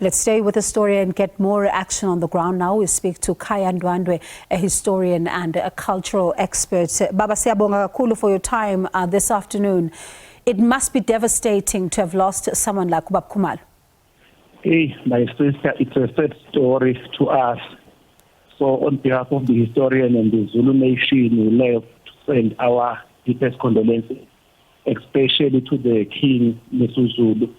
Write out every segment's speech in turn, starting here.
Let's stay with the story and get more action on the ground now. We speak to Khaya Ndwandwe, a historian and a cultural expert. Baba, siyabonga kakhulu for your time this afternoon. It must be devastating to have lost someone like Ubab Khumalo. Hey, my sister, it's a sad story to us. So on behalf of the historian and the Zulu nation, we love to send our deepest condolences, especially to the King Misuzulu.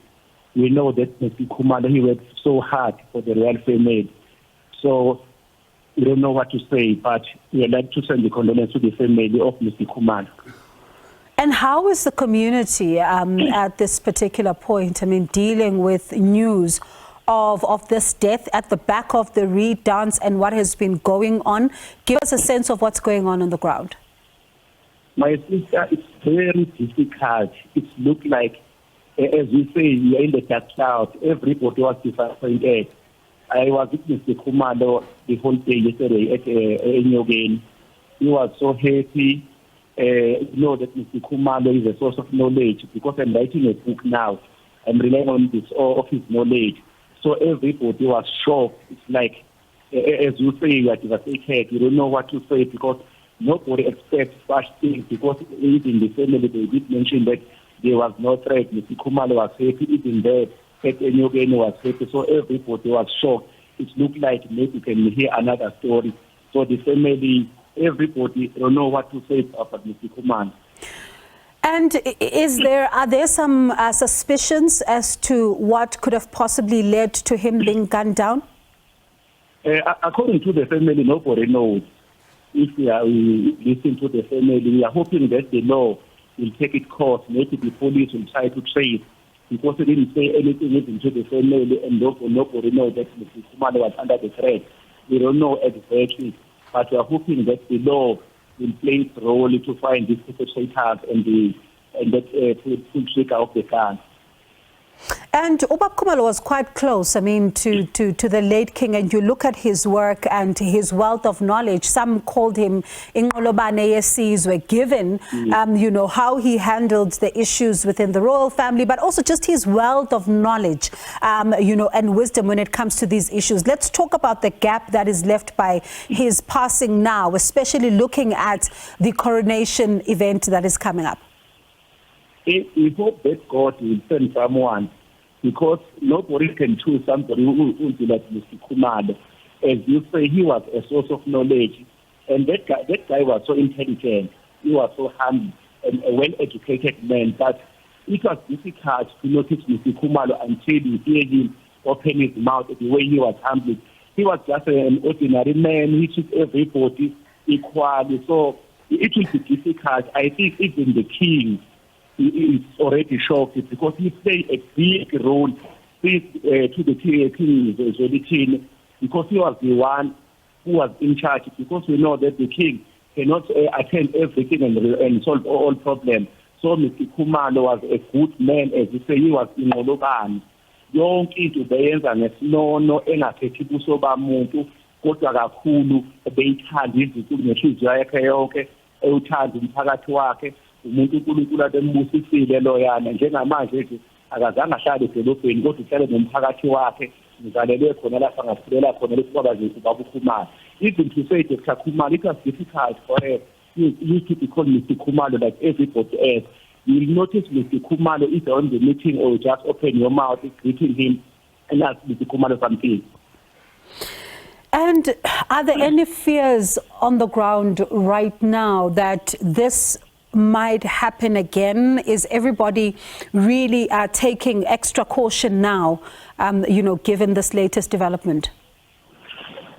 We know that Mr. Khumalo, he worked so hard for the royal family. So we don't know what to say, but we would like to send the condolences to the family of Mr. Khumalo. And how is the community at this particular point, dealing with news of this death at the back of the Reed dance and what has been going on? Give us a sense of what's going on the ground. My sister, it's very difficult. It looks like, as we say, we are in the dark cloud. Everybody was disappointed. I was with Mr. Khumalo the whole day yesterday at Enyogeni. He was so happy. Know that Mr. Khumalo is a source of knowledge, because I'm writing a book now. I'm relying on this of his knowledge. So everybody was shocked. It's like, as you say, you are devastated. You don't know what to say, because nobody expects such things, because even the family, they did mention that there was no threat. Mr. Khumalo was happy, even there, Enyogeni was happy. So everybody was shocked. It looked like maybe you can hear another story. So the family, everybody don't know what to say about Mr. Khumalo. And are there some suspicions as to what could have possibly led to him being gunned down? According to the family, nobody knows. If we listen to the family, we are hoping that the law will take its course. Maybe the police will try to trace, because they didn't say anything even to the family, and nobody knows that Mr. Khumalo was under the threat. We don't know exactly, but we are hoping that the law will play its role to find these perpetrators and that full trigger of the gun. And Ubab Khumalo was quite close, to the late king, and you look at his work and his wealth of knowledge. Some called him Inqolobane yesizwe, given, how he handled the issues within the royal family, but also just his wealth of knowledge, and wisdom when it comes to these issues. Let's talk about the gap that is left by his passing now, especially looking at the coronation event that is coming up. We hope that God will send someone, because nobody can choose somebody who will be like Mr. Khumalo. As you say, he was a source of knowledge, and that guy was so intelligent. He was so humble and a well-educated man, but it was difficult to notice Mr. Khumalo until you hear him open his mouth the way he was humble. He was just an ordinary man. He took everybody equally, so it will be difficult. I think even the king is already shocked, because he played a big role to the King Zwelithini, because he was the one who was in charge, because we know that the king cannot attend everything and solve all problems. So Mr. Khumalo was a good man, as you say. He was inqolobane. Yonke into beyenza ngesinono, engakhethi ubuso bamuntu, kodwa kakhulu beyithanda izinto ngenhliziyo yakhe yonke, ewuthanda umphakathi wakhe. Umuntu uNkulunkulu abembusisile loyana, njengamanje nje akazange ahlale edolobheni, kodwa uhlale nomphakathi wakhe. Ngizalelwe khona lapha, ngakhulela khona leso baba zethu babukhumalo. Even to say Dr. Khumalo, it was difficult for her. You used to be called Mr. Khumalo like everybody else. You will notice Mr. Khumalo is on the meeting, or just open your mouth greeting him and ask Mr. Khumalo something. And are there any fears on the ground right now that this might happen again? Is everybody really taking extra caution now, given this latest development?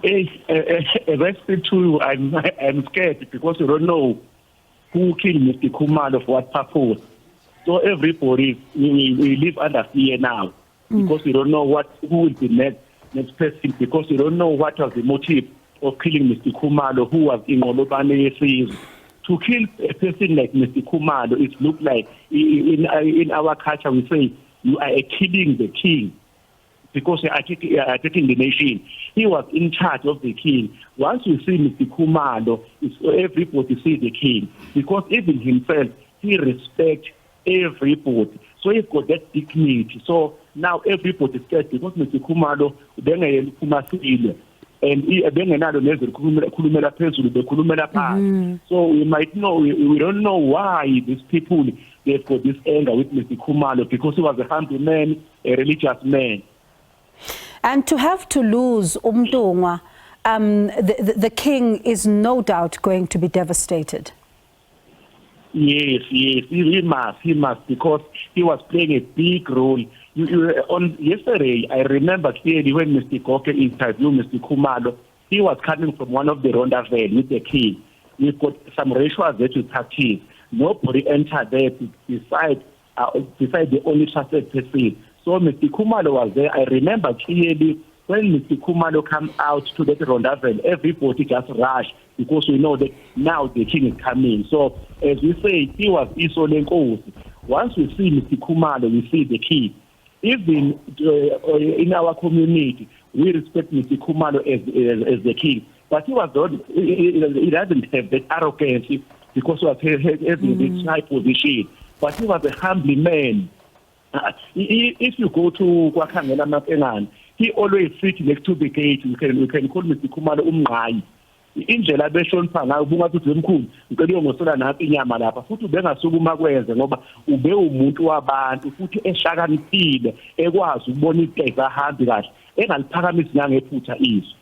Respect to you, I'm scared, because you don't know who killed Mr. Khumalo for what purpose. So everybody, we live under fear now, because you don't know who will be next person, because you don't know what was the motive of killing Mr. Khumalo, who was in Inqolobane yesizwe. To kill a person like Mr. Khumalo, it looks like, in our culture, we say, you are killing the king, because you are attacking the nation. He was in charge of the king. Once you see Mr. Khumalo, everybody see the king, because even himself, he respects everybody. So he's got that dignity. So Now everybody scared because Mr. Khumalo bengayiphumasile and bengenalo nezikhulumela phezulu bekhulumela phansi. So we might know, we don't know why these people they've got this anger with Mr. Khumalo, because he was a humble man, a religious man. And to have to lose Umdungwa, the king is no doubt going to be devastated. Yes, he must, because he was playing a big role. On yesterday, I remember clearly when Mr. Koke interviewed Mr. Khumalo, he was coming from one of the Rondaville with the king. We've got some racial virtue parties. Nobody entered there beside the only trusted person. So Mr. Khumalo was there. I remember clearly when Mr. Khumalo came out to that Rondaville, everybody just rushed because we know that now the king is coming. So as we say, he was Isolenkosi. Once we see Mr. Khumalo, we see the king. Even in our community, we respect Mr. Khumalo as the king. But he doesn't have that arrogance because he was having this high position. But he was a humble man. If you go to Kwakangela Mapengan, he always sits next to the gate. We can call Mr. Khumalo umnqayi. Indlela beshonipha ngayo ubungathi uzemkhulu ngicela ngosola naphi inyama lapha futhi ubengasukuma kwenze ngoba ube umuntu wabantu futhi eshlakaniphile ekwazi ukubona igeza ahambi kahle engaliphakamisi nangephutha izwi.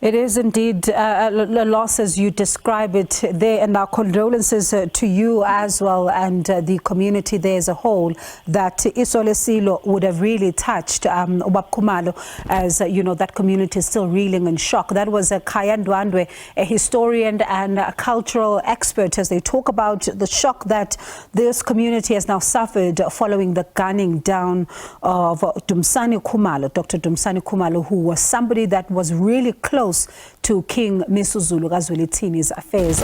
It is indeed a loss as you describe it there, and our condolences to you as well and the community there as a whole, that Isolesilo would have really touched Ubab Khumalo, as you know, that community is still reeling in shock. That was Khaya Ndwandwe, a historian and a cultural expert, as they talk about the shock that this community has now suffered following the gunning down of Dumisani Khumalo, Dr. Dumisani Khumalo, who was somebody that was really close to King Misuzulu, KaZwelithini's affairs.